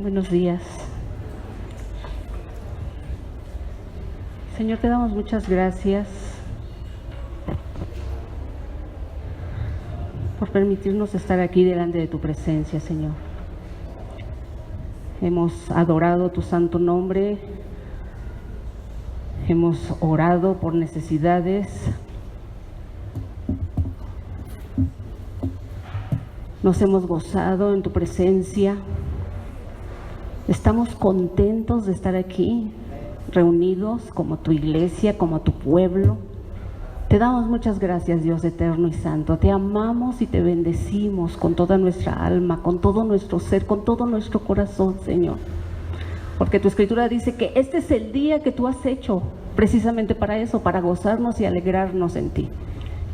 Buenos días. Señor, te damos muchas gracias por permitirnos estar aquí delante de tu presencia, Señor. Hemos adorado tu santo nombre, hemos orado por necesidades, nos hemos gozado en tu presencia. Estamos contentos de estar aquí, reunidos como tu iglesia, como tu pueblo. Te damos muchas gracias, Dios eterno y santo. Te amamos y te bendecimos con toda nuestra alma, con todo nuestro ser, con todo nuestro corazón, Señor. Porque tu escritura dice que este es el día que tú has hecho precisamente para eso, para gozarnos y alegrarnos en ti.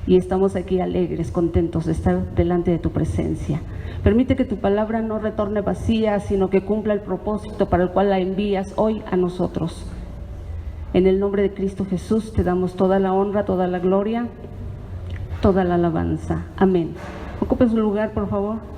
Y estamos aquí alegres, contentos de estar delante de tu presencia. Permite que tu palabra no retorne vacía, sino que cumpla el propósito para el cual la envías hoy a nosotros. En el nombre de Cristo Jesús te damos toda la honra, toda la gloria, toda la alabanza. Amén. Ocupe su lugar, por favor.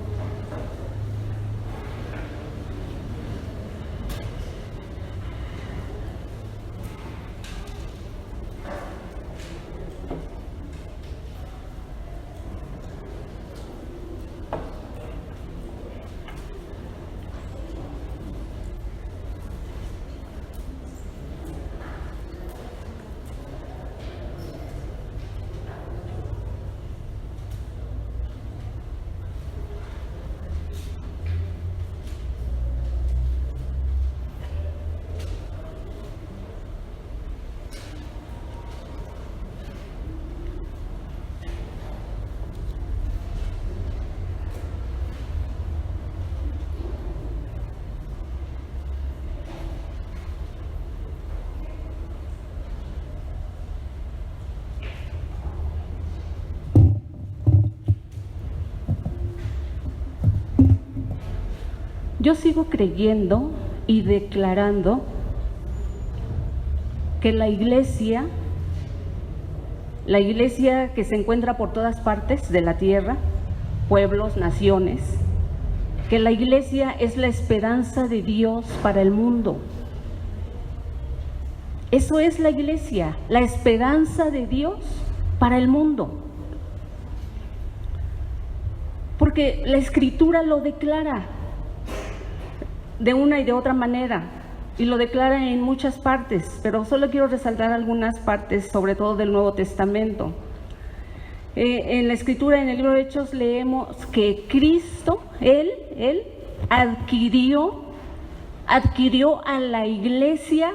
Yo sigo creyendo y declarando que la iglesia que se encuentra por todas partes de la tierra, pueblos, naciones, que la iglesia es la esperanza de Dios para el mundo. Eso es la iglesia, la esperanza de Dios para el mundo. Porque la escritura lo declara de una y de otra manera, y lo declara en muchas partes, pero solo quiero resaltar algunas partes, sobre todo del Nuevo Testamento. En la escritura, en el libro de Hechos, leemos que Cristo, Él adquirió a la iglesia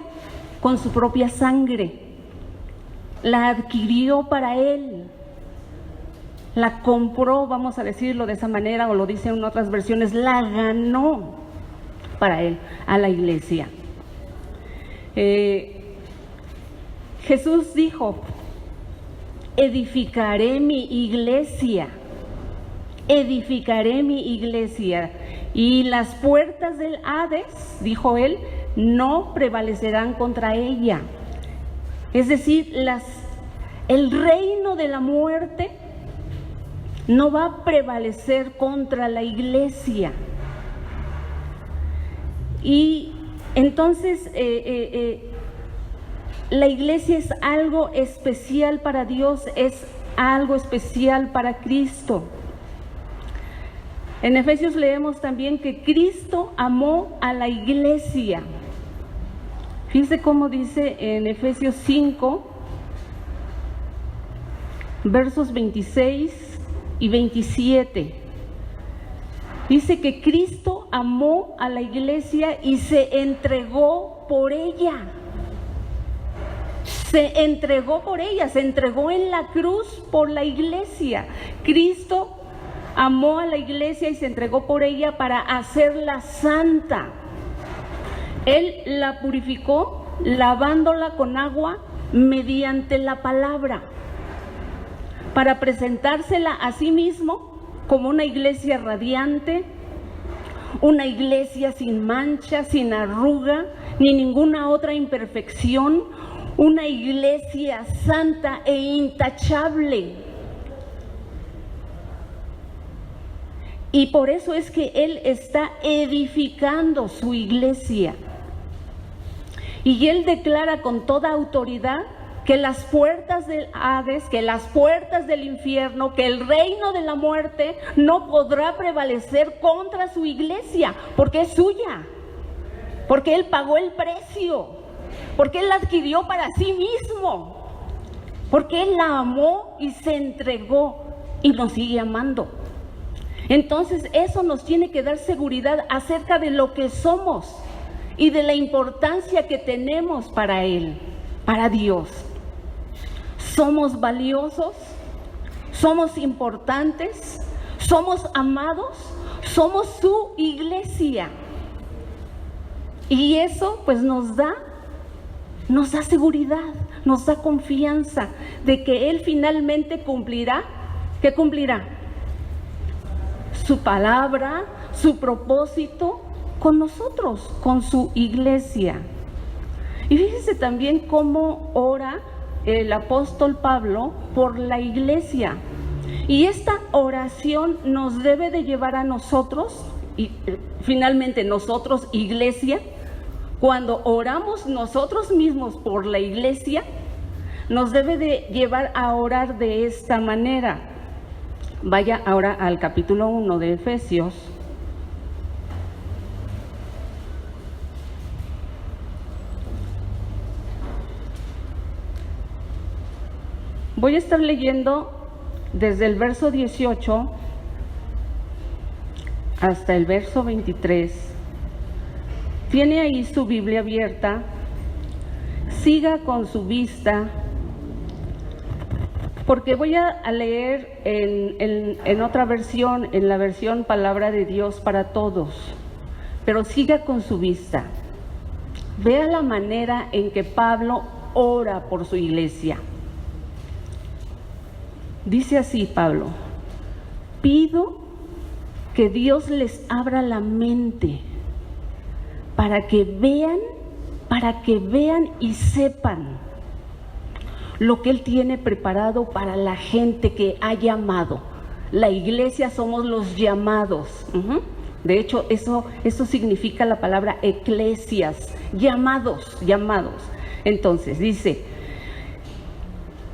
con su propia sangre, la adquirió para Él, la compró, vamos a decirlo de esa manera, o lo dicen en otras versiones, la ganó para Él, a la iglesia. Jesús dijo: edificaré mi iglesia, y las puertas del Hades, dijo Él, no prevalecerán contra ella. Es decir, el reino de la muerte no va a prevalecer contra la iglesia. Y entonces la iglesia es algo especial para Dios, es algo especial para Cristo. En Efesios leemos también que Cristo amó a la iglesia. Fíjense cómo dice en Efesios 5, versos 26 y 27. Dice que Cristo amó a la iglesia y se entregó por ella. Se entregó en la cruz por la iglesia. Cristo amó a la iglesia y se entregó por ella para hacerla santa. Él la purificó lavándola con agua mediante la palabra, para presentársela a sí mismo como una iglesia radiante, una iglesia sin mancha, sin arruga, ni ninguna otra imperfección, una iglesia santa e intachable. Y por eso es que Él está edificando su iglesia. Y Él declara con toda autoridad que las puertas del Hades, que las puertas del infierno, que el reino de la muerte no podrá prevalecer contra su iglesia, porque es suya, porque Él pagó el precio, porque Él la adquirió para sí mismo, porque Él la amó y se entregó y nos sigue amando. Entonces eso nos tiene que dar seguridad acerca de lo que somos y de la importancia que tenemos para Él, para Dios. Somos valiosos, somos importantes, somos amados, somos su iglesia. Y eso pues nos da seguridad, nos da confianza de que Él finalmente cumplirá. ¿Qué cumplirá? Su palabra, su propósito con nosotros, con su iglesia. Y fíjense también cómo ora el apóstol Pablo por la iglesia. Y esta oración nos debe de llevar a nosotros, y finalmente nosotros, iglesia, cuando oramos nosotros mismos por la iglesia, nos debe de llevar a orar de esta manera. Vaya ahora al capítulo 1 de Efesios. Voy a estar leyendo desde el verso 18 hasta el verso 23. Tiene ahí su Biblia abierta. Siga con su vista, porque voy a leer en otra versión, en la versión Palabra de Dios para Todos, pero siga con su vista. Vea la manera en que Pablo ora por su iglesia. Dice así Pablo: pido que Dios les abra la mente para que vean y sepan lo que Él tiene preparado para la gente que ha llamado. La iglesia somos los llamados. De hecho, eso significa la palabra eclesias, llamados. Entonces, dice: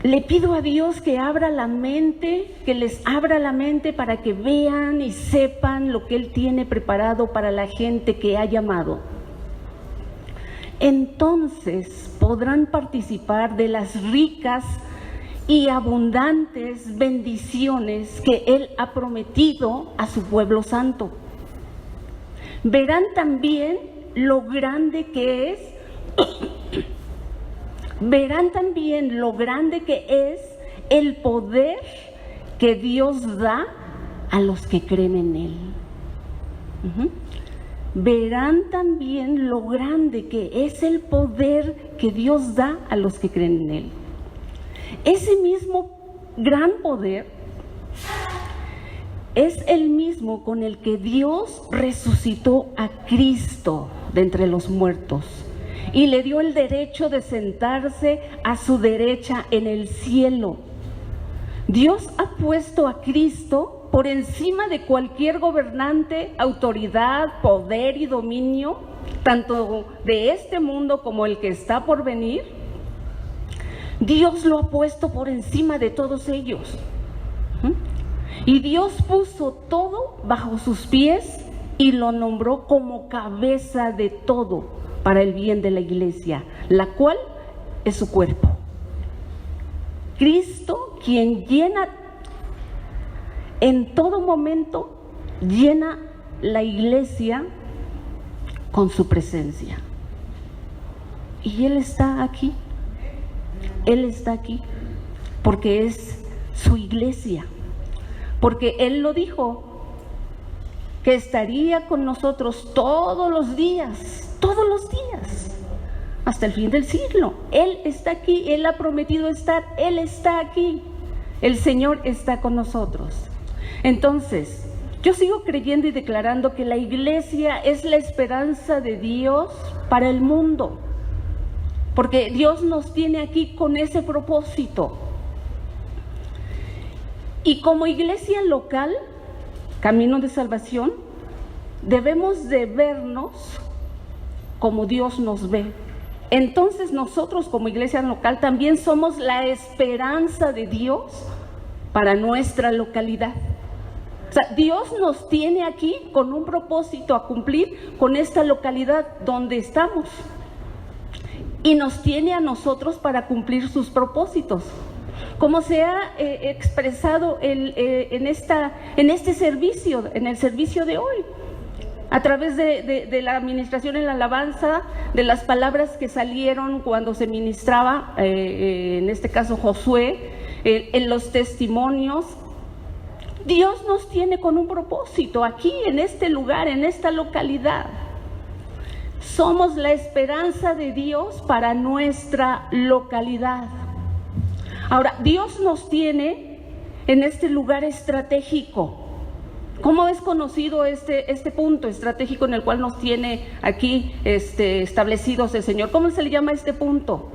le pido a Dios que abra la mente, que les abra la mente para que vean y sepan lo que Él tiene preparado para la gente que ha llamado. Entonces podrán participar de las ricas y abundantes bendiciones que Él ha prometido a su pueblo santo. Verán también lo grande que es, el poder que Dios da a los que creen en Él. Verán también lo grande que es el poder que Dios da a los que creen en Él. Ese mismo gran poder es el mismo con el que Dios resucitó a Cristo de entre los muertos y le dio el derecho de sentarse a su derecha en el cielo. Dios ha puesto a Cristo por encima de cualquier gobernante, autoridad, poder y dominio, tanto de este mundo como el que está por venir. Dios lo ha puesto por encima de todos ellos. Y Dios puso todo bajo sus pies y lo nombró como cabeza de todo para el bien de la iglesia, la cual es su cuerpo. Cristo, quien llena en todo momento, llena la iglesia con su presencia. Y Él está aquí. Él está aquí porque es su iglesia. Porque Él lo dijo, que estaría con nosotros todos los días, hasta el fin del siglo. Él está aquí, Él ha prometido estar, Él está aquí. El Señor está con nosotros. Entonces, yo sigo creyendo y declarando que la iglesia es la esperanza de Dios para el mundo, porque Dios nos tiene aquí con ese propósito. Y como iglesia local, camino de salvación, debemos de vernos como Dios nos ve. Entonces nosotros como iglesia local también somos la esperanza de Dios para nuestra localidad. O sea, Dios nos tiene aquí con un propósito a cumplir con esta localidad donde estamos. Y nos tiene a nosotros para cumplir sus propósitos. Como se ha expresado en este servicio, en el servicio de hoy. A través de la administración en la alabanza, de las palabras que salieron cuando se ministraba, en este caso Josué, en los testimonios. Dios nos tiene con un propósito aquí, en este lugar, en esta localidad. Somos la esperanza de Dios para nuestra localidad. Ahora, Dios nos tiene en este lugar estratégico. ¿Cómo es conocido este punto estratégico en el cual nos tiene aquí establecidos el Señor? ¿Cómo se le llama este punto?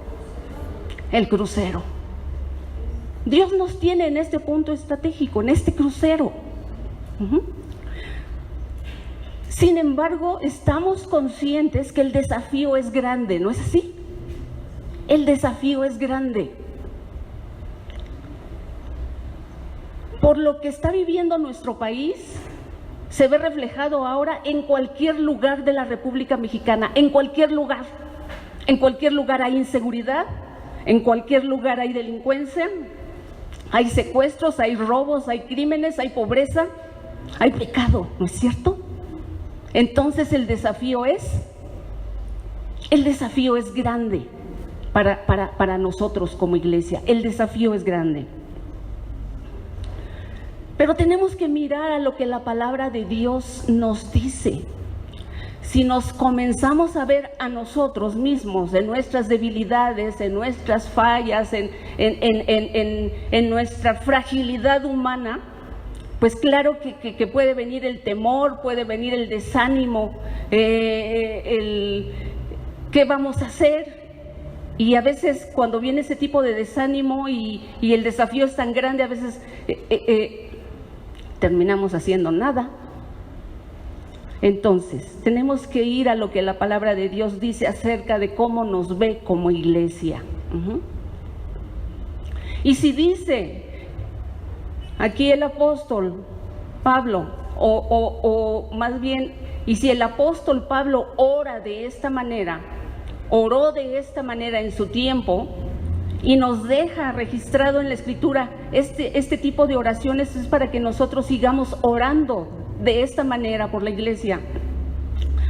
El crucero. Dios nos tiene en este punto estratégico, en este crucero. Sin embargo, estamos conscientes que el desafío es grande, ¿no es así? El desafío es grande. Por lo que está viviendo nuestro país, se ve reflejado ahora en cualquier lugar de la República Mexicana, en cualquier lugar. En cualquier lugar hay inseguridad, en cualquier lugar hay delincuencia, hay secuestros, hay robos, hay crímenes, hay pobreza, hay pecado, ¿no es cierto? Entonces el desafío es grande para nosotros como iglesia. El desafío es grande. Pero tenemos que mirar a lo que la palabra de Dios nos dice. Si nos comenzamos a ver a nosotros mismos, en nuestras debilidades, en nuestras fallas, en nuestra fragilidad humana, pues claro que puede venir el temor, puede venir el desánimo, ¿qué vamos a hacer? Y a veces cuando viene ese tipo de desánimo y el desafío es tan grande, a veces terminamos haciendo nada. Entonces, tenemos que ir a lo que la palabra de Dios dice acerca de cómo nos ve como iglesia. Y si dice aquí el apóstol Pablo, o más bien, y si el apóstol Pablo oró de esta manera en su tiempo, y nos deja registrado en la Escritura este tipo de oraciones, es para que nosotros sigamos orando de esta manera por la iglesia,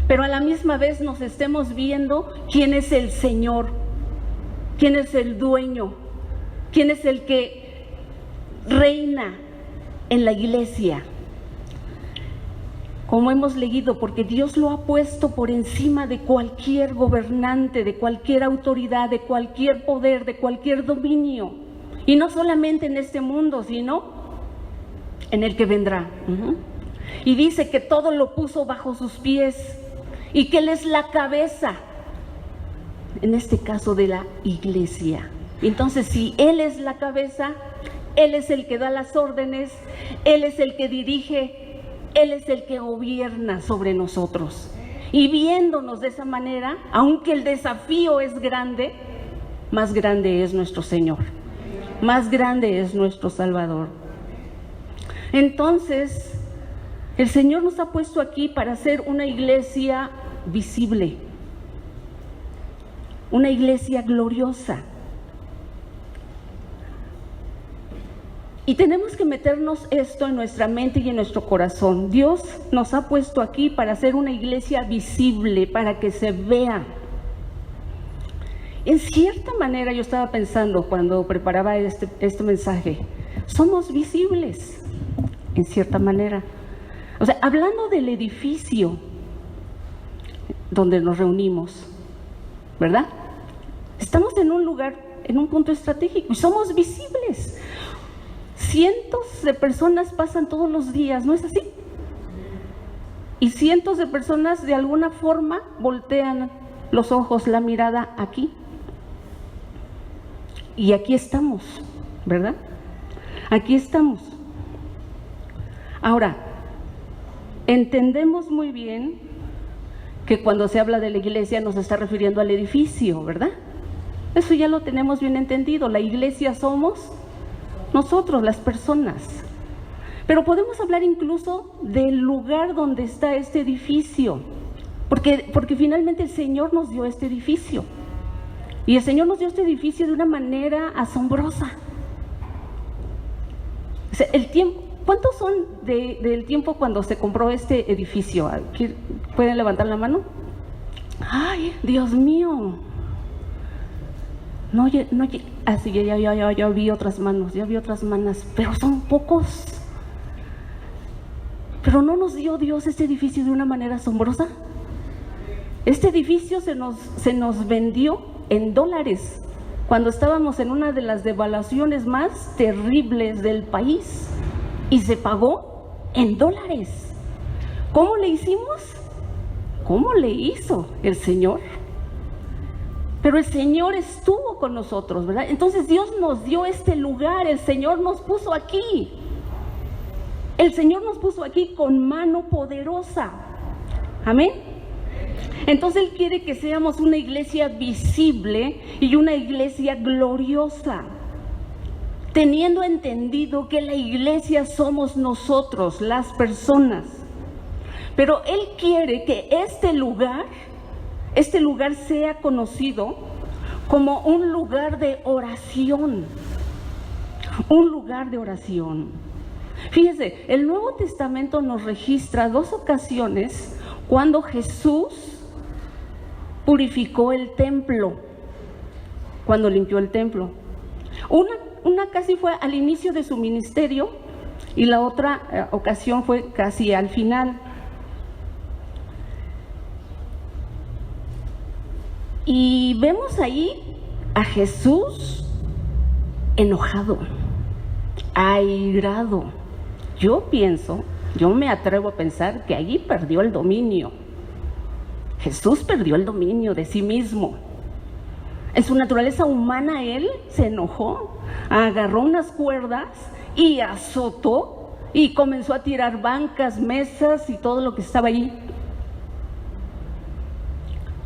pero a la misma vez nos estemos viendo quién es el Señor, quién es el dueño, quién es el que reina en la iglesia. Como hemos leído, porque Dios lo ha puesto por encima de cualquier gobernante, de cualquier autoridad, de cualquier poder, de cualquier dominio, y no solamente en este mundo, sino en el que vendrá. Y dice que todo lo puso bajo sus pies y que Él es la cabeza, en este caso de la iglesia. Entonces, si Él es la cabeza, Él es el que da las órdenes, Él es el que dirige, Él es el que gobierna sobre nosotros. Y viéndonos de esa manera, aunque el desafío es grande, más grande es nuestro Señor, más grande es nuestro Salvador. Entonces, el Señor nos ha puesto aquí para ser una iglesia visible, una iglesia gloriosa. Y tenemos que meternos esto en nuestra mente y en nuestro corazón. Dios nos ha puesto aquí para ser una iglesia visible, para que se vea. En cierta manera, yo estaba pensando cuando preparaba este mensaje, somos visibles, en cierta manera. O sea, hablando del edificio donde nos reunimos, ¿verdad? Estamos en un lugar, en un punto estratégico y somos visibles. Cientos de personas pasan todos los días, ¿no es así? Y cientos de personas de alguna forma voltean los ojos, la mirada aquí. Y aquí estamos, ¿verdad? Aquí estamos. Ahora, entendemos muy bien que cuando se habla de la iglesia nos está refiriendo al edificio, ¿verdad? Eso ya lo tenemos bien entendido. La iglesia somos nosotros, las personas. Pero podemos hablar incluso del lugar donde está este edificio, porque finalmente el Señor nos dio este edificio. Y el Señor nos dio este edificio de una manera asombrosa. O sea, ¿cuántos son del tiempo cuando se compró este edificio? ¿Pueden levantar la mano? ¡Ay, Dios mío! Sí, ya vi otras manos, pero son pocos. Pero ¿no nos dio Dios este edificio de una manera asombrosa? Este edificio se nos vendió en dólares, cuando estábamos en una de las devaluaciones más terribles del país, y se pagó en dólares. ¿Cómo le hicimos? ¿Cómo le hizo el Señor? Pero el Señor estuvo con nosotros, ¿verdad? Entonces Dios nos dio este lugar, el Señor nos puso aquí. El Señor nos puso aquí con mano poderosa. Amén. Entonces Él quiere que seamos una iglesia visible y una iglesia gloriosa, teniendo entendido que la iglesia somos nosotros, las personas. Pero Él quiere que este lugar sea conocido como un lugar de oración. Un lugar de oración. Fíjese, el Nuevo Testamento nos registra 2 ocasiones cuando Jesús purificó el templo, cuando limpió el templo. Una casi fue al inicio de su ministerio y la otra ocasión fue casi al final. Y vemos ahí a Jesús enojado, airado. Yo me atrevo a pensar que allí perdió el dominio. Jesús perdió el dominio de sí mismo. En su naturaleza humana Él se enojó, agarró unas cuerdas y azotó y comenzó a tirar bancas, mesas y todo lo que estaba allí.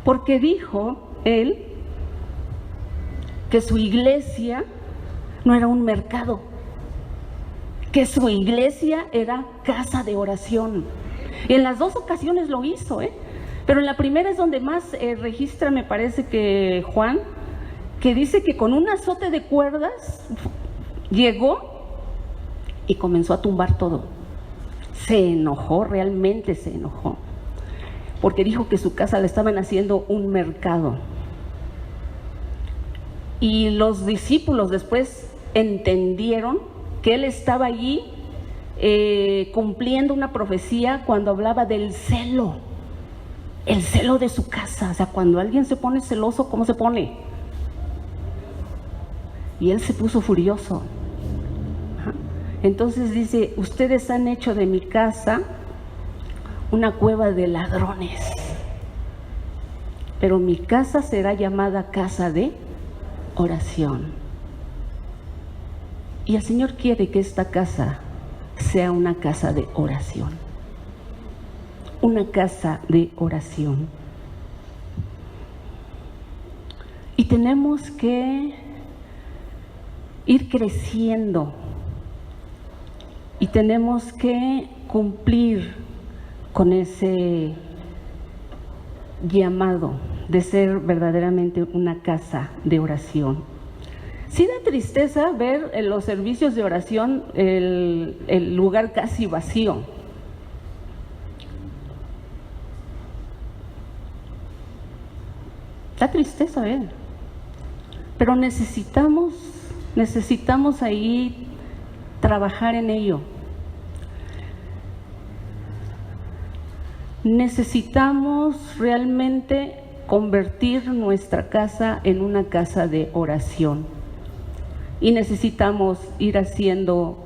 Porque dijo Él que su iglesia no era un mercado, que su iglesia era casa de oración. Y en las 2 ocasiones lo hizo, pero en la primera es donde más registra, me parece que Juan, que dice que con un azote de cuerdas llegó y comenzó a tumbar todo. Se enojó, realmente se enojó, porque dijo que su casa la estaban haciendo un mercado. Y los discípulos después entendieron que Él estaba allí cumpliendo una profecía cuando hablaba del celo, el celo de su casa. O sea, cuando alguien se pone celoso, ¿cómo se pone? Y Él se puso furioso. Entonces dice: ustedes han hecho de mi casa una cueva de ladrones, pero mi casa será llamada casa de oración. Y el Señor quiere que esta casa sea una casa de oración. Una casa de oración. Y tenemos que ir creciendo. Y tenemos que cumplir con ese llamado de ser verdaderamente una casa de oración. Sí da tristeza ver en los servicios de oración el lugar casi vacío. Da tristeza ver. Pero necesitamos ahí trabajar en ello. Necesitamos realmente convertir nuestra casa en una casa de oración. Y necesitamos ir haciendo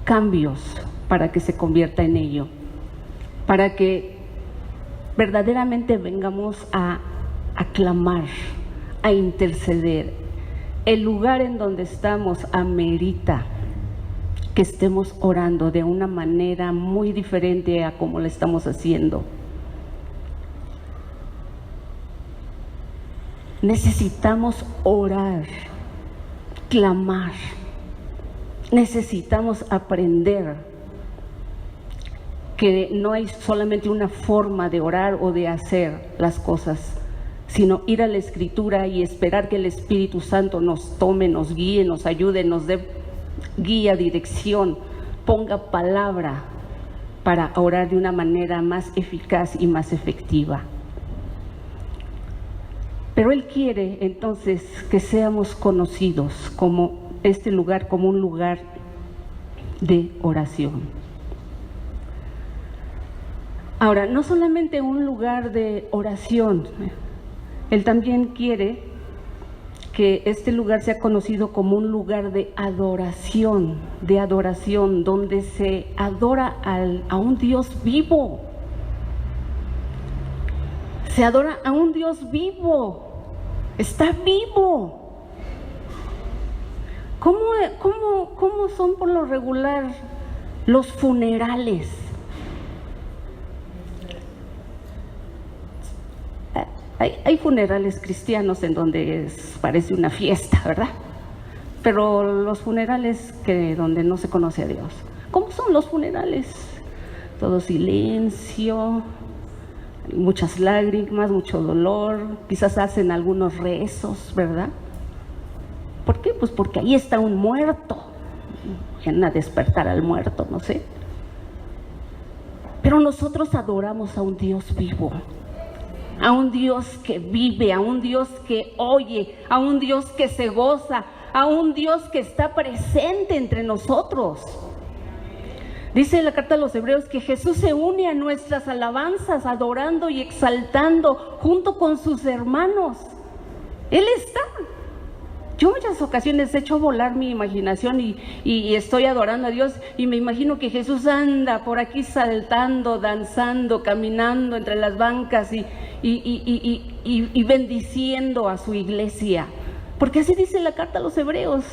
cambios para que se convierta en ello, para que verdaderamente vengamos a clamar, a interceder. El lugar en donde estamos amerita que estemos orando de una manera muy diferente a como lo estamos haciendo. Necesitamos orar, clamar, necesitamos aprender que no hay solamente una forma de orar o de hacer las cosas, sino ir a la Escritura y esperar que el Espíritu Santo nos tome, nos guíe, nos ayude, nos dé guía, dirección, ponga palabra para orar de una manera más eficaz y más efectiva. Pero Él quiere entonces que seamos conocidos como este lugar, como un lugar de oración. Ahora, no solamente un lugar de oración, Él también quiere que este lugar sea conocido como un lugar de adoración, donde se adora a un Dios vivo. Se adora a un Dios vivo, está vivo. ¿Cómo son por lo regular los funerales? Hay funerales cristianos en donde parece una fiesta, ¿verdad? Pero los funerales donde no se conoce a Dios, ¿cómo son los funerales? Todo silencio, muchas lágrimas, mucho dolor, quizás hacen algunos rezos, ¿verdad? ¿Por qué? Pues porque ahí está un muerto, vienen a despertar al muerto, no sé. Pero nosotros adoramos a un Dios vivo, a un Dios que vive, a un Dios que oye, a un Dios que se goza, a un Dios que está presente entre nosotros. Dice la carta a los Hebreos que Jesús se une a nuestras alabanzas, adorando y exaltando junto con sus hermanos. Él está. Yo muchas ocasiones he hecho volar mi imaginación y estoy adorando a Dios y me imagino que Jesús anda por aquí saltando, danzando, caminando entre las bancas y bendiciendo a su iglesia. Porque así dice la carta a los Hebreos,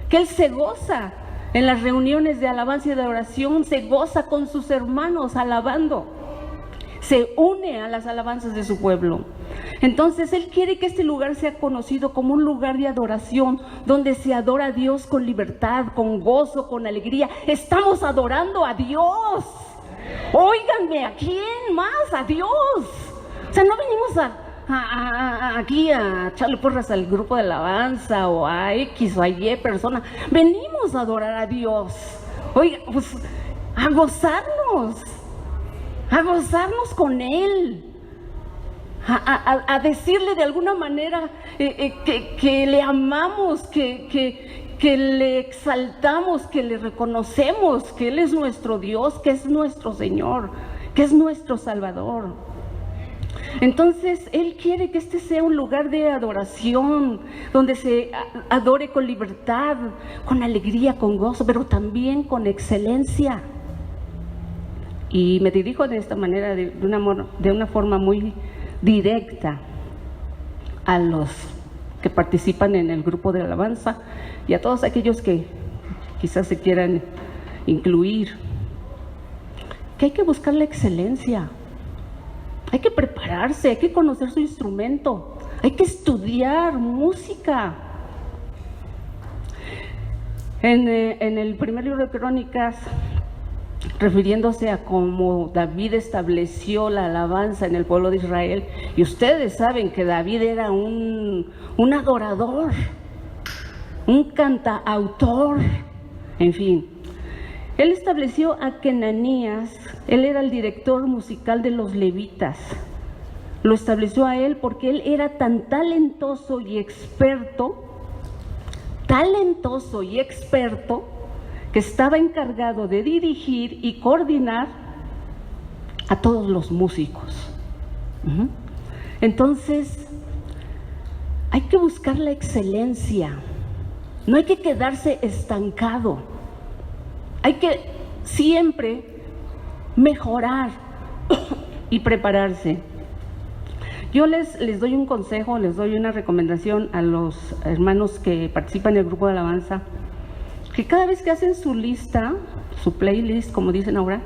que Él se goza en las reuniones de alabanza y de oración, se goza con sus hermanos alabando, se une a las alabanzas de su pueblo. Entonces Él quiere que este lugar sea conocido como un lugar de adoración, donde se adora a Dios con libertad, con gozo, con alegría. Estamos adorando a Dios. Óiganme, ¿a quién más? A Dios. O sea, no venimos aquí a echarle porras al grupo de alabanza o a X o a Y persona. Venimos a adorar a Dios. Oiga, pues a gozarnos con Él, a decirle de alguna manera que le amamos, que le exaltamos, que le reconocemos que Él es nuestro Dios, que es nuestro Señor, que es nuestro Salvador. Entonces Él quiere que este sea un lugar de adoración, donde se adore con libertad, con alegría, con gozo, pero también con excelencia. Y me dirijo de esta manera, de una forma muy directa a los que participan en el grupo de alabanza y a todos aquellos que quizás se quieran incluir, que hay que buscar la excelencia, hay que prepararse, hay que conocer su instrumento, hay que estudiar música. En el primer libro de Crónicas, refiriéndose a cómo David estableció la alabanza en el pueblo de Israel, y ustedes saben que David era un adorador, un cantautor, en fin. Él estableció a Kenanías, él era el director musical de los levitas. Lo estableció a él porque él era tan talentoso y experto, que estaba encargado de dirigir y coordinar a todos los músicos. Entonces, hay que buscar la excelencia, no hay que quedarse estancado, hay que siempre mejorar y prepararse. Yo les doy un consejo, les doy una recomendación a los hermanos que participan en el grupo de alabanza, que cada vez que hacen su lista, su playlist, como dicen ahora,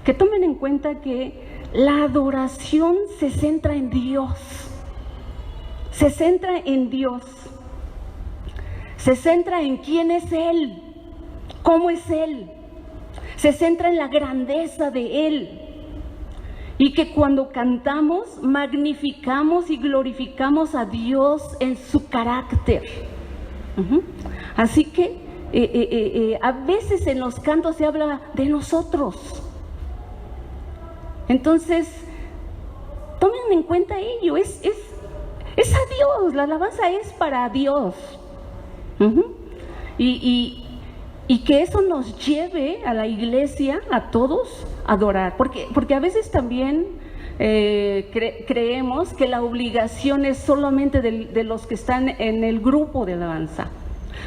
que tomen en cuenta que la adoración se centra en Dios, se centra en Dios, se centra en quién es Él, cómo es Él, se centra en la grandeza de Él. Y que cuando cantamos, magnificamos y glorificamos a Dios en su carácter. Así que a veces en los cantos se habla de nosotros. Entonces, tomen en cuenta ello, es a Dios, la alabanza es para Dios. Y que eso nos lleve a la iglesia, a todos, a adorar. Porque a veces también creemos que la obligación es solamente de los que están en el grupo de alabanza.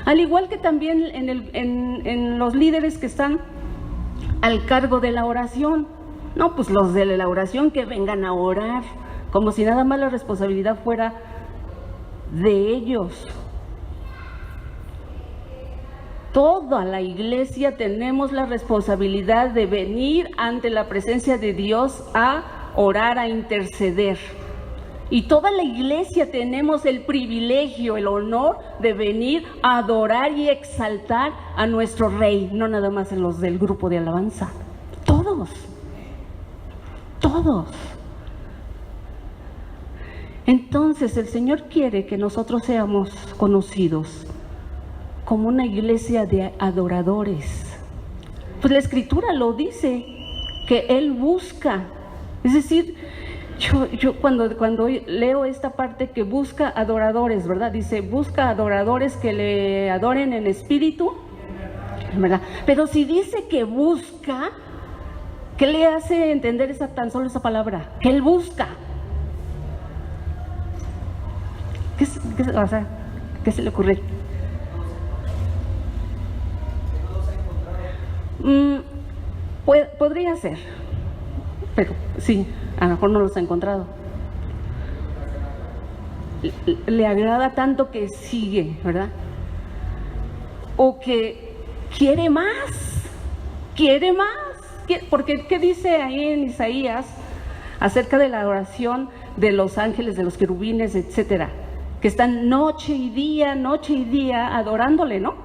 Al igual que también en los líderes que están al cargo de la oración. No, pues los de la oración que vengan a orar, como si nada más la responsabilidad fuera de ellos. Toda la iglesia tenemos la responsabilidad de venir ante la presencia de Dios a orar, a interceder. Y toda la iglesia tenemos el privilegio, el honor de venir a adorar y exaltar a nuestro Rey, no nada más en los del grupo de alabanza. Todos. Entonces el Señor quiere que nosotros seamos conocidos como una iglesia de adoradores. Pues la Escritura lo dice, que Él busca. Es decir, yo cuando leo esta parte que busca adoradores, ¿verdad? Dice, busca adoradores que le adoren en espíritu, ¿verdad? Pero si dice que busca, ¿qué le hace entender tan solo esa palabra? Que Él busca. ¿Qué se le ocurre? Podría ser, pero sí, a lo mejor no los ha encontrado. Le agrada tanto que sigue, ¿verdad? O que quiere más, porque ¿qué dice ahí en Isaías acerca de la adoración de los ángeles, de los querubines, etcétera? Que están noche y día adorándole, ¿no?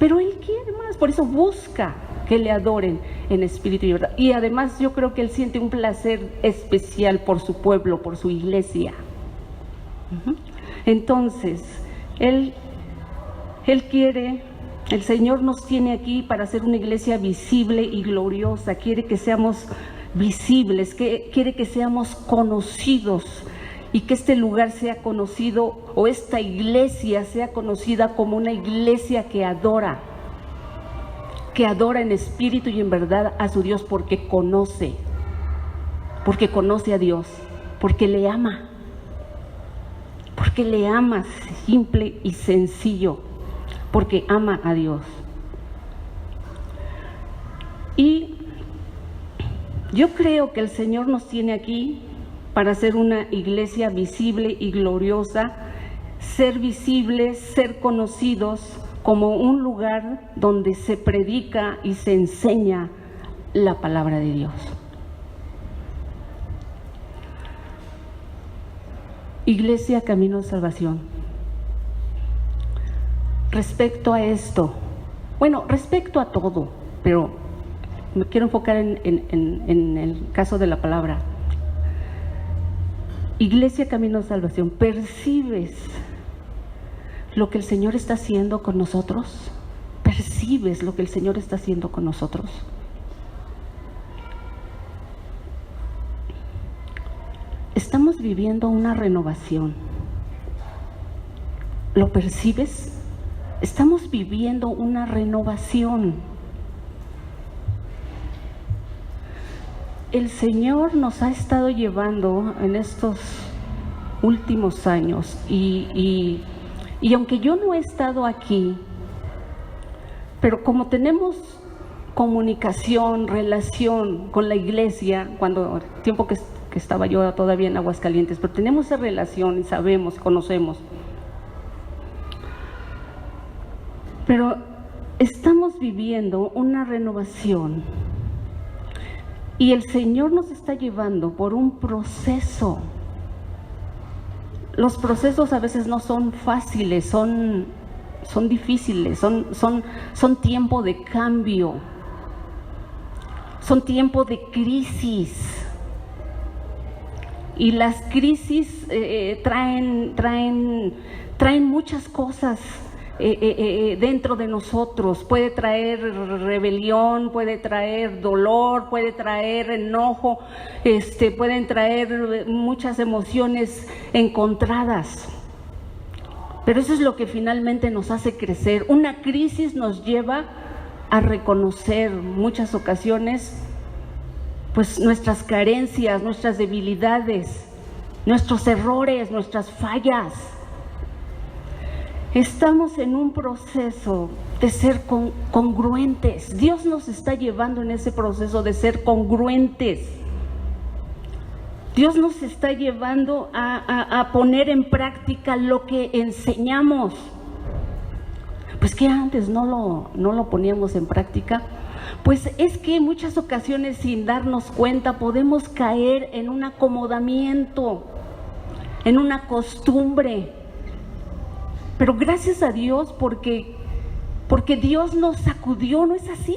Pero Él quiere más, por eso busca que le adoren en espíritu y verdad. Y además yo creo que Él siente un placer especial por su pueblo, por su iglesia. Entonces, Él quiere, el Señor nos tiene aquí para hacer una iglesia visible y gloriosa. Quiere que seamos visibles, quiere que seamos conocidos y que este lugar sea conocido, o esta iglesia sea conocida como una iglesia que adora en espíritu y en verdad a su Dios, porque conoce a Dios, porque le ama, simple y sencillo, porque ama a Dios. Y yo creo que el Señor nos tiene aquí para ser una iglesia visible y gloriosa, ser visibles, ser conocidos como un lugar donde se predica y se enseña la palabra de Dios. Iglesia Camino de Salvación. Respecto a esto, respecto a todo, pero me quiero enfocar en el caso de la palabra. Iglesia Camino de Salvación, ¿percibes lo que el Señor está haciendo con nosotros? ¿Percibes lo que el Señor está haciendo con nosotros? Estamos viviendo una renovación. ¿Lo percibes? Estamos viviendo una renovación. El Señor nos ha estado llevando en estos últimos años y aunque yo no he estado aquí, pero como tenemos comunicación, relación con la iglesia, cuando tiempo que estaba yo todavía en Aguascalientes, pero tenemos esa relación y sabemos, conocemos. Pero estamos viviendo una renovación y el Señor nos está llevando por un proceso. Los procesos a veces no son fáciles, son difíciles, son tiempo de cambio, son tiempo de crisis. Y las crisis traen muchas cosas dentro de nosotros. Puede traer rebelión, puede traer dolor, puede traer enojo, pueden traer muchas emociones encontradas. Pero eso es lo que finalmente nos hace crecer. Una crisis nos lleva a reconocer muchas ocasiones pues nuestras carencias, nuestras debilidades, nuestros errores, nuestras fallas. Estamos en un proceso de ser congruentes. Dios nos está llevando en ese proceso de ser congruentes. Dios nos está llevando a poner en práctica lo que enseñamos. Pues que antes no lo poníamos en práctica. Pues es que en muchas ocasiones, sin darnos cuenta, podemos caer en un acomodamiento, en una costumbre. Pero gracias a Dios porque Dios nos sacudió, ¿no es así?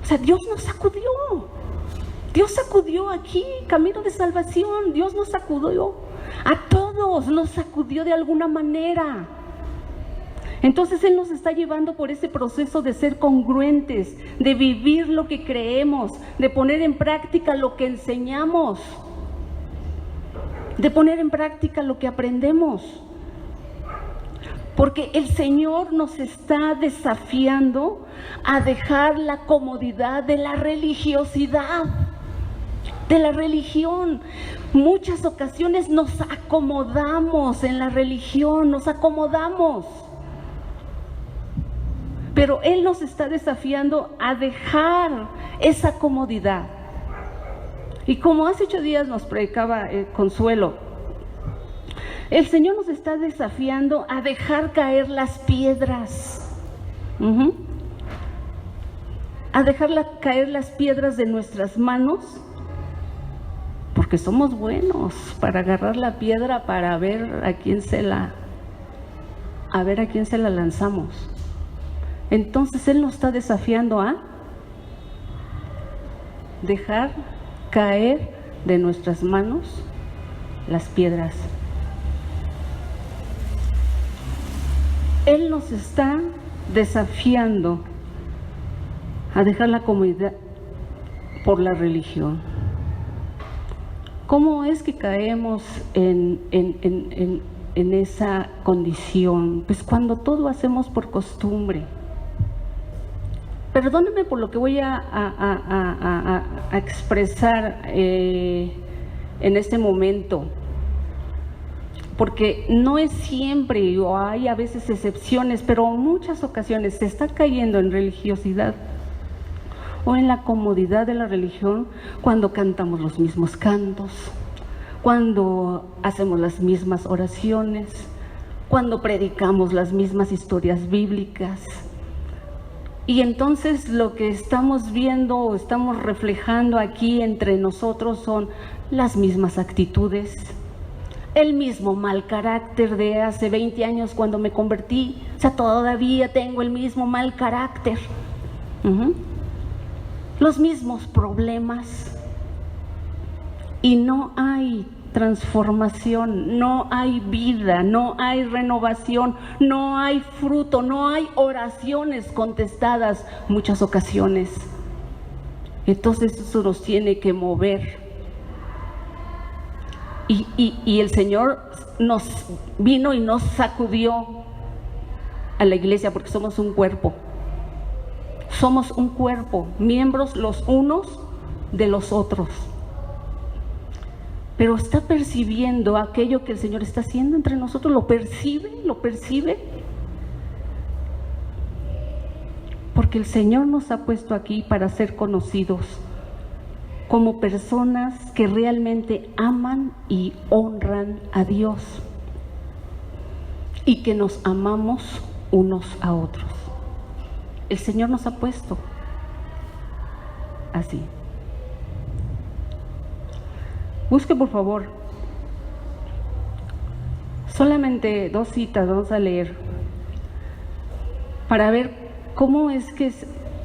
O sea, Dios nos sacudió. Dios sacudió aquí, camino de salvación. Dios nos sacudió. A todos nos sacudió de alguna manera. Entonces Él nos está llevando por ese proceso de ser congruentes, de vivir lo que creemos, de poner en práctica lo que enseñamos, de poner en práctica lo que aprendemos. Porque el Señor nos está desafiando a dejar la comodidad de la religiosidad, de la religión. Muchas ocasiones nos acomodamos en la religión, nos acomodamos. Pero Él nos está desafiando a dejar esa comodidad. Y como hace 8 días nos predicaba Consuelo, el Señor nos está desafiando a dejar caer las piedras. A dejar caer las piedras de nuestras manos, porque somos buenos para agarrar la piedra para ver a quién se la lanzamos. Entonces Él nos está desafiando a dejar caer de nuestras manos las piedras. Él nos está desafiando a dejar la comodidad por la religión. ¿Cómo es que caemos en esa condición? Pues cuando todo hacemos por costumbre. Perdónenme por lo que voy a expresar en este momento, porque no es siempre, o hay a veces excepciones, pero en muchas ocasiones se está cayendo en religiosidad o en la comodidad de la religión cuando cantamos los mismos cantos, cuando hacemos las mismas oraciones, cuando predicamos las mismas historias bíblicas. Y entonces lo que estamos viendo o estamos reflejando aquí entre nosotros son las mismas actitudes, el mismo mal carácter de hace 20 años cuando me convertí. O sea, todavía tengo el mismo mal carácter, los mismos problemas, y no hay transformación, no hay vida, no hay renovación, no hay fruto, no hay oraciones contestadas muchas ocasiones. Entonces eso nos tiene que mover. Y el Señor nos vino y nos sacudió a la iglesia, porque somos un cuerpo. Somos un cuerpo, miembros los unos de los otros. Pero está percibiendo aquello que el Señor está haciendo entre nosotros, lo percibe. Porque el Señor nos ha puesto aquí para ser conocidos como personas que realmente aman y honran a Dios, y que nos amamos unos a otros. El Señor nos ha puesto así. Busque por favor solamente 2 citas, vamos a leer, para ver cómo es que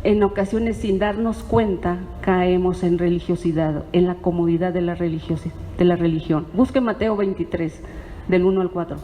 en ocasiones, sin darnos cuenta, caemos en religiosidad, en la comodidad de la religión. Busque Mateo 23, del 1 al 4.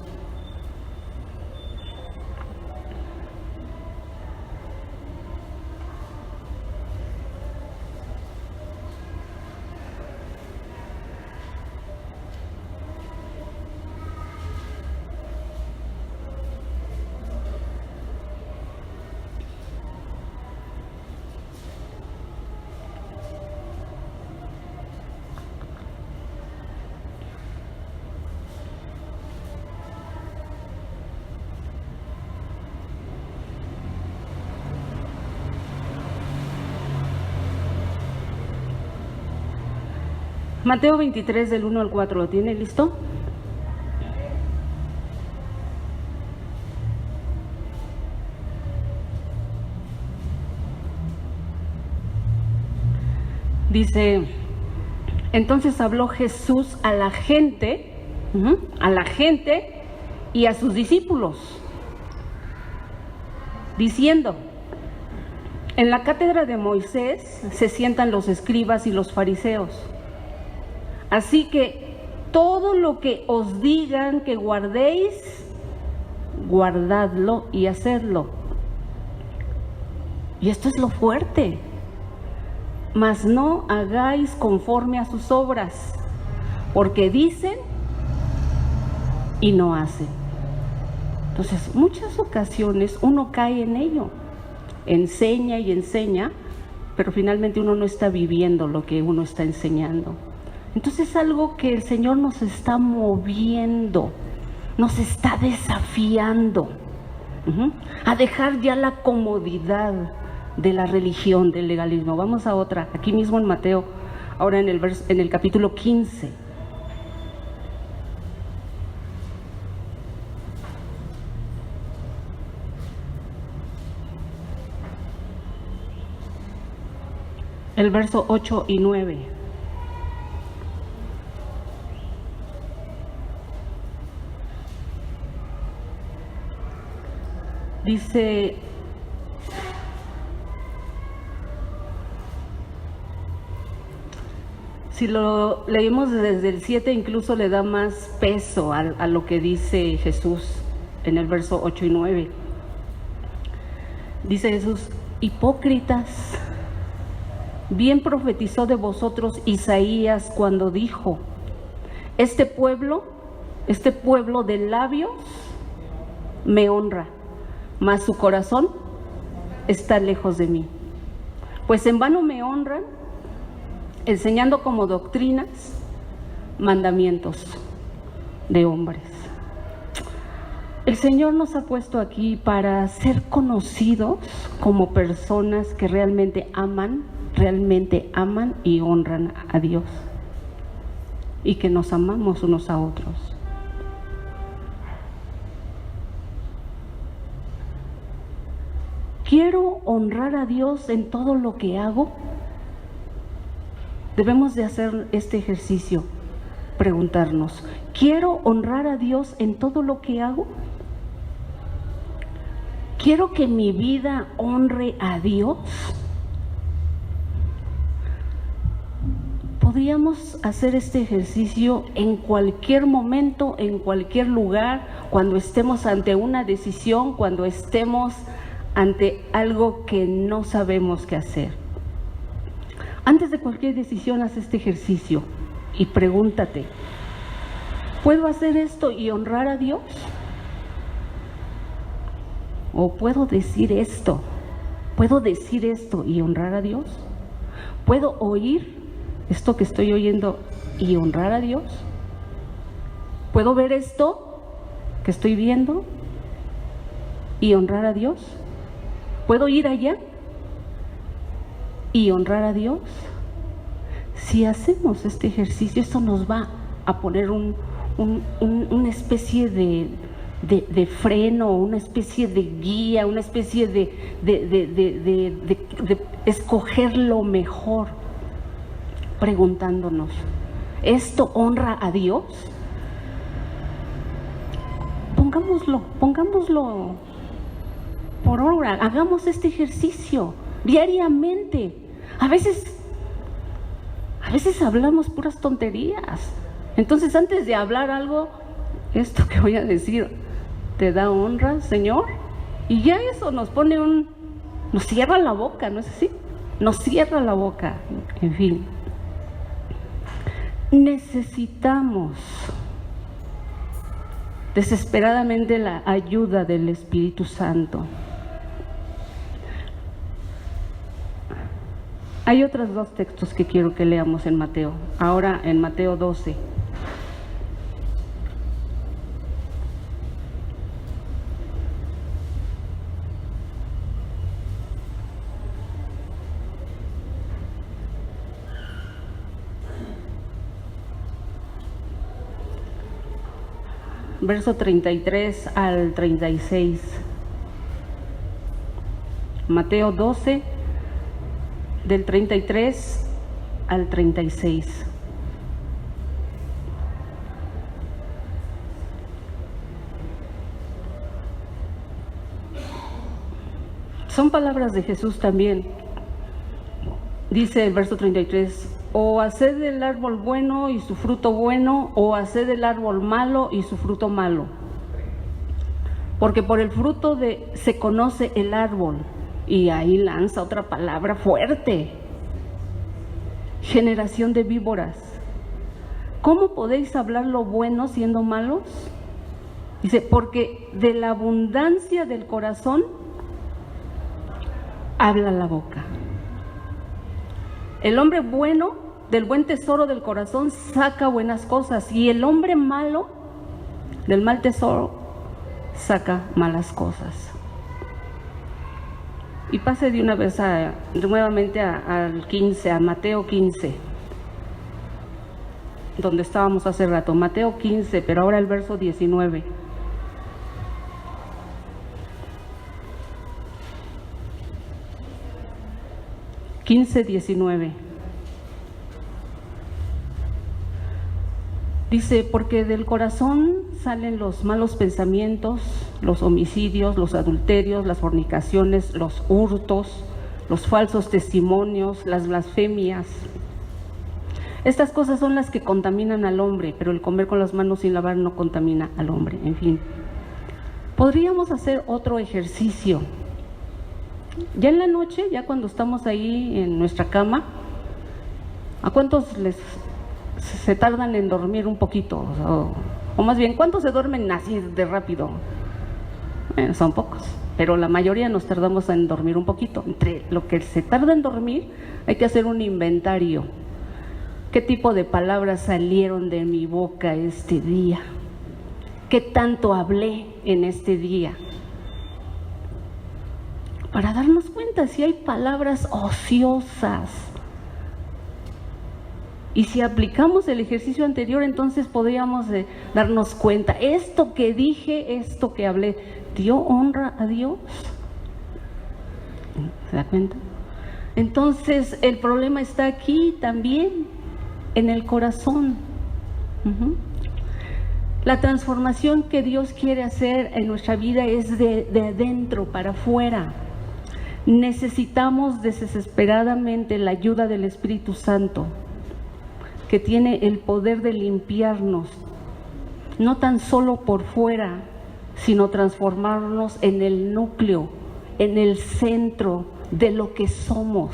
Mateo 23, del 1 al 4, ¿lo tiene listo? Dice, entonces habló Jesús a la gente y a sus discípulos, diciendo, en la cátedra de Moisés se sientan los escribas y los fariseos. Así que todo lo que os digan que guardéis, guardadlo y hacedlo. Y esto es lo fuerte. Mas no hagáis conforme a sus obras, porque dicen y no hacen. Entonces, muchas ocasiones uno cae en ello. Enseña y enseña, pero finalmente uno no está viviendo lo que uno está enseñando. Entonces es algo que el Señor nos está moviendo, nos está desafiando a dejar ya la comodidad de la religión, del legalismo. Vamos a otra, aquí mismo en Mateo, ahora en el capítulo 15. El verso 8 y 9. Dice, si lo leímos desde el 7, incluso le da más peso a lo que dice Jesús en el verso 8 y 9. Dice Jesús, hipócritas, bien profetizó de vosotros Isaías cuando dijo, este pueblo de labios me honra, mas su corazón está lejos de mí. Pues en vano me honran, enseñando como doctrinas mandamientos de hombres. El Señor nos ha puesto aquí para ser conocidos como personas que realmente aman y honran a Dios, y que nos amamos unos a otros. ¿Quiero honrar a Dios en todo lo que hago? Debemos de hacer este ejercicio, preguntarnos, ¿quiero honrar a Dios en todo lo que hago? ¿Quiero que mi vida honre a Dios? Podríamos hacer este ejercicio en cualquier momento, en cualquier lugar, cuando estemos ante una decisión, cuando estemos ante algo que no sabemos qué hacer. Antes de cualquier decisión, haz este ejercicio y pregúntate, ¿puedo hacer esto y honrar a Dios? ¿O puedo decir esto? ¿Puedo decir esto y honrar a Dios? ¿Puedo oír esto que estoy oyendo y honrar a Dios? ¿Puedo ver esto que estoy viendo y honrar a Dios? ¿Puedo ir allá y honrar a Dios? Si hacemos este ejercicio, esto nos va a poner una especie de de freno, una especie de guía, una especie de escoger lo mejor, preguntándonos, ¿esto honra a Dios? Pongámoslo por obra, hagamos este ejercicio diariamente. A veces hablamos puras tonterías. Entonces, antes de hablar algo, esto que voy a decir, ¿te da honra, Señor? Y ya eso nos pone nos cierra la boca, ¿no es así? Nos cierra la boca, en fin. Necesitamos desesperadamente la ayuda del Espíritu Santo. Hay otros dos textos que quiero que leamos en Mateo. Ahora en Mateo 12. Verso 33 al 36. Mateo 12, del 33 al 36. Son palabras de Jesús también. Dice el verso 33, o haced del árbol bueno y su fruto bueno, o haced del árbol malo y su fruto malo. Porque por el fruto se conoce el árbol. Y ahí lanza otra palabra fuerte. Generación de víboras. ¿Cómo podéis hablar lo bueno siendo malos? Dice, porque de la abundancia del corazón habla la boca. El hombre bueno, del buen tesoro del corazón, saca buenas cosas. Y el hombre malo, del mal tesoro, saca malas cosas. Y pase de una vez nuevamente al 15, a Mateo 15, donde estábamos hace rato. Mateo 15, pero ahora el verso 19. Dice, porque del corazón salen los malos pensamientos, los homicidios, los adulterios, las fornicaciones, los hurtos, los falsos testimonios, las blasfemias. Estas cosas son las que contaminan al hombre, pero el comer con las manos sin lavar no contamina al hombre. En fin, podríamos hacer otro ejercicio. Ya en la noche, ya cuando estamos ahí en nuestra cama, ¿a cuántos se tardan en dormir un poquito? O más bien, ¿cuántos se duermen así de rápido? Son pocos, pero la mayoría nos tardamos en dormir un poquito. Entre lo que se tarda en dormir, hay que hacer un inventario. ¿Qué tipo de palabras salieron de mi boca este día? ¿Qué tanto hablé en este día? Para darnos cuenta si hay palabras ociosas. Y si aplicamos el ejercicio anterior, entonces podríamos darnos cuenta, esto que dije, esto que hablé, ¿dio honra a Dios? ¿Se da cuenta? Entonces el problema está aquí también, en el corazón. La transformación que Dios quiere hacer en nuestra vida es de adentro para afuera. Necesitamos desesperadamente la ayuda del Espíritu Santo, que tiene el poder de limpiarnos, no tan solo por fuera, sino transformarnos en el núcleo, en el centro de lo que somos.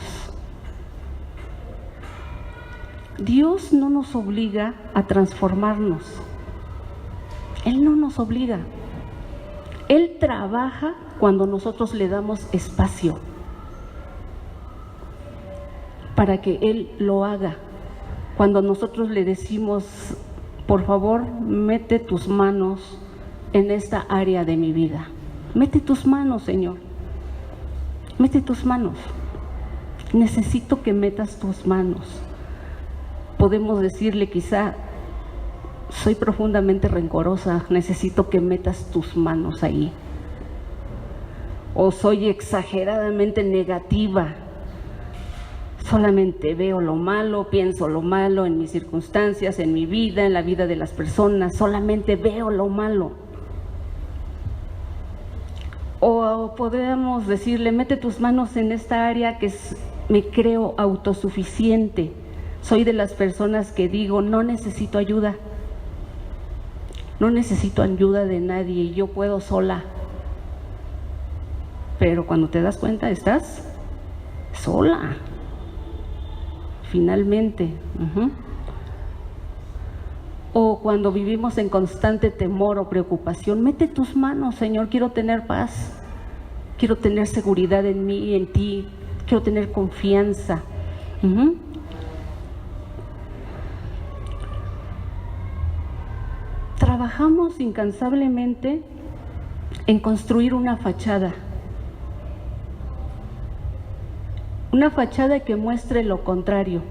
Dios no nos obliga a transformarnos. Él no nos obliga. Él trabaja cuando nosotros le damos espacio para que Él lo haga. Cuando nosotros le decimos, por favor, mete tus manos en esta área de mi vida. Mete tus manos, Señor. Mete tus manos. Necesito que metas tus manos. Podemos decirle quizá, soy profundamente rencorosa, necesito que metas tus manos ahí. O soy exageradamente negativa, solamente veo lo malo, pienso lo malo en mis circunstancias, en mi vida, en la vida de las personas, solamente veo lo malo. O podríamos decirle, mete tus manos en esta área que me creo autosuficiente. Soy de las personas que digo, no necesito ayuda. No necesito ayuda de nadie, yo puedo sola. Pero cuando te das cuenta, estás sola. Finalmente. O cuando vivimos en constante temor o preocupación, mete tus manos, Señor, quiero tener paz, quiero tener seguridad en mí y en ti, quiero tener confianza. Trabajamos incansablemente en construir una fachada que muestre lo contrario.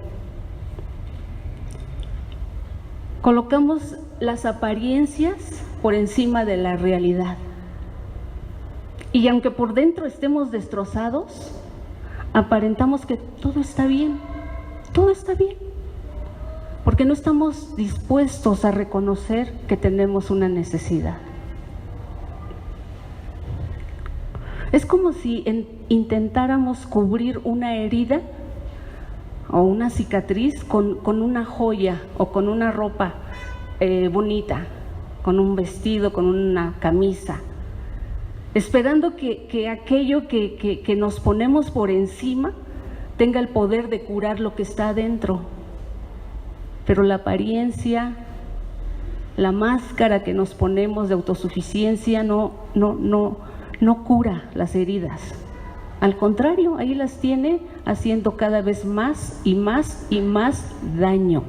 Colocamos las apariencias por encima de la realidad. Y aunque por dentro estemos destrozados, aparentamos que todo está bien, porque no estamos dispuestos a reconocer que tenemos una necesidad. Es como si intentáramos cubrir una herida o una cicatriz con una joya o con una ropa bonita, con un vestido, con una camisa, esperando que aquello que nos ponemos por encima tenga el poder de curar lo que está adentro. Pero la apariencia, la máscara que nos ponemos de autosuficiencia no cura las heridas. Al contrario, ahí las tiene haciendo cada vez más y más y más daño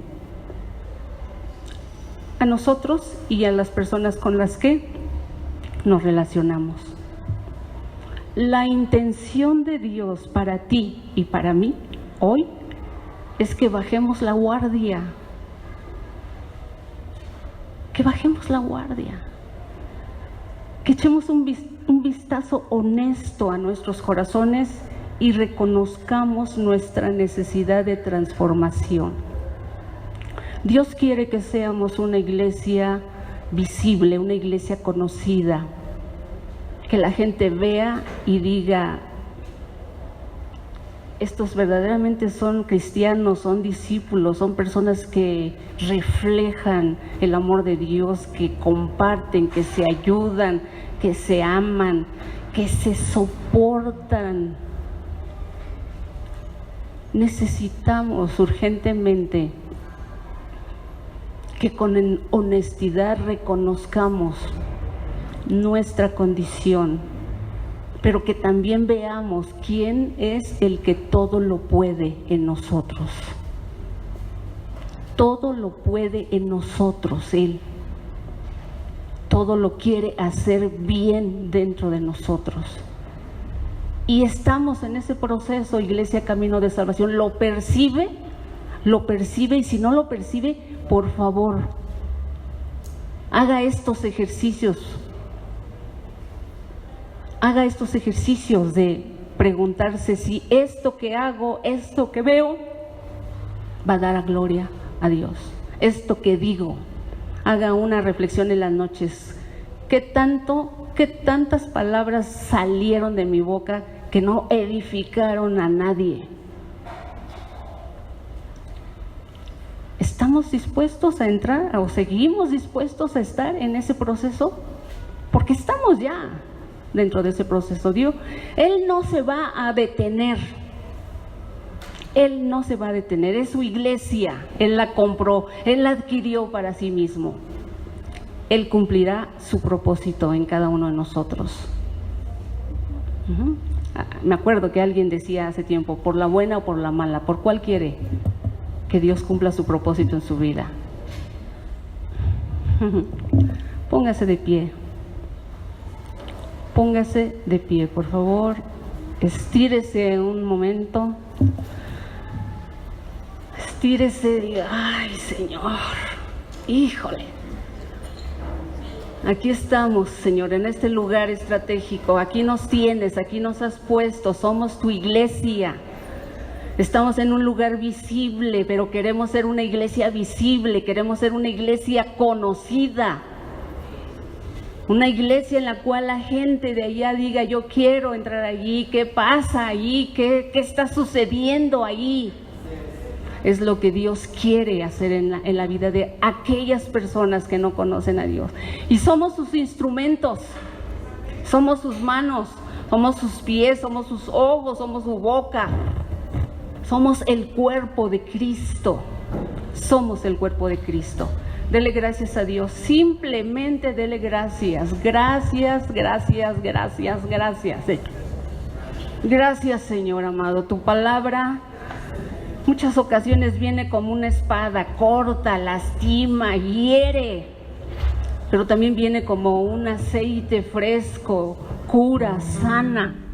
a nosotros y a las personas con las que nos relacionamos. La intención de Dios para ti y para mí hoy es que bajemos la guardia, que echemos un vistazo honesto a nuestros corazones y reconozcamos nuestra necesidad de transformación. Dios quiere que seamos una iglesia visible, una iglesia conocida, que la gente vea y diga, estos verdaderamente son cristianos, son discípulos, son personas que reflejan el amor de Dios, que comparten, que se ayudan, que se aman, que se soportan. Necesitamos urgentemente que con honestidad reconozcamos nuestra condición, pero que también veamos quién es el que todo lo puede en nosotros. Todo lo puede en nosotros, Él. Todo lo quiere hacer bien dentro de nosotros. Y estamos en ese proceso, Iglesia Camino de Salvación. ¿Lo percibe? Y si no lo percibe, por favor, haga estos ejercicios. Haga estos ejercicios de preguntarse si esto que hago, esto que veo, va a dar a gloria a Dios. Esto que digo, haga una reflexión en las noches. ¿Qué tantas palabras salieron de mi boca que no edificaron a nadie? ¿Estamos dispuestos a entrar o seguimos dispuestos a estar en ese proceso? Porque estamos ya dentro de ese proceso. Dios, Él no se va a detener. Él no se va a detener. Es su iglesia. Él la compró, Él la adquirió para sí mismo. Él cumplirá su propósito en cada uno de nosotros. Me acuerdo que alguien decía hace tiempo, por la buena o por la mala, ¿por cuál quiere que Dios cumpla su propósito en su vida? Póngase de pie. Póngase de pie, por favor. Estírese un momento. Estírese y diga, ay, Señor, híjole. Aquí estamos, Señor, en este lugar estratégico. Aquí nos tienes, aquí nos has puesto. Somos tu iglesia. Estamos en un lugar visible, pero queremos ser una iglesia visible. Queremos ser una iglesia conocida. Una iglesia en la cual la gente de allá diga, yo quiero entrar allí. ¿Qué pasa allí? ¿Qué está sucediendo ahí? Es lo que Dios quiere hacer en la vida de aquellas personas que no conocen a Dios. Y somos sus instrumentos, somos sus manos, somos sus pies, somos sus ojos, somos su boca. Somos el cuerpo de Cristo, somos el cuerpo de Cristo. Dele gracias a Dios, simplemente dele gracias, gracias, gracias, gracias, gracias. Gracias, Señor amado, tu palabra muchas ocasiones viene como una espada, corta, lastima, hiere, pero también viene como un aceite fresco, cura, sana.